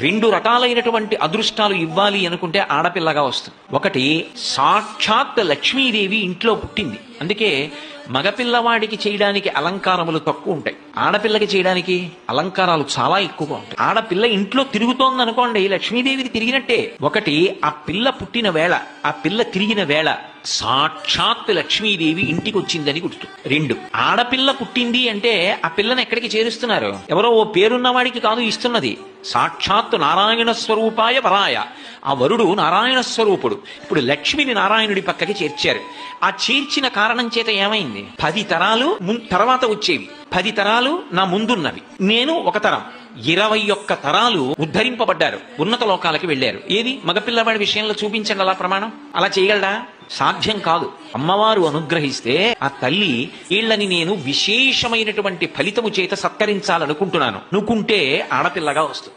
రెండు రకాలైనటువంటి అదృష్టాలు ఇవ్వాలి అనుకుంటే ఆడపిల్లగా వస్తుంది. ఒకటి, సాక్షాత్ లక్ష్మీదేవి ఇంట్లో పుట్టింది, అందుకే మగపిల్లవాడికి చేయడానికి అలంకారములు తక్కువ ఉంటాయి, ఆడపిల్లకి చేయడానికి అలంకారాలు చాలా ఎక్కువగా ఉంటాయి. ఆడపిల్ల ఇంట్లో తిరుగుతోంది అనుకోండి, లక్ష్మీదేవికి తిరిగినట్టే. ఒకటి, ఆ పిల్ల పుట్టిన వేళ, ఆ పిల్ల తిరిగిన వేళ సాక్షాత్ లక్ష్మీదేవి ఇంటికి వచ్చిందని గుర్తు. రెండు, ఆడపిల్ల పుట్టింది అంటే ఆ పిల్లని ఎక్కడికి చేరుస్తున్నారు? ఎవరో ఓ పేరున్న వాడికి కాదు ఇస్తున్నది, సాక్షాత్ నారాయణ స్వరూపాయ వరాయ. ఆ వరుడు నారాయణ స్వరూపుడు. ఇప్పుడు లక్ష్మిని నారాయణుడి పక్కకి చేర్చారు. ఆ చేర్చిన కారణం చేత ఏమైంది? 10 తరాలు తర్వాత వచ్చేవి, 10 తరాలు నా ముందున్నవి, నేను ఒక తరం, 21 తరాలు ఉద్ధరింపబడ్డారు, ఉన్నత లోకాలకి వెళ్ళారు. ఏది మగపిల్లవాడి విషయంలో చూపించండి అలా ప్రమాణం. అలా చేయగలడా? సాధ్యం కాదు. అమ్మవారు అనుగ్రహిస్తే ఆ తల్లి వీళ్ళని నేను విశేషమైనటువంటి ఫలితము చేత సత్కరించాలనుకుంటున్నాను అనుకుంటే ఆడపిల్లగా వస్తుంది.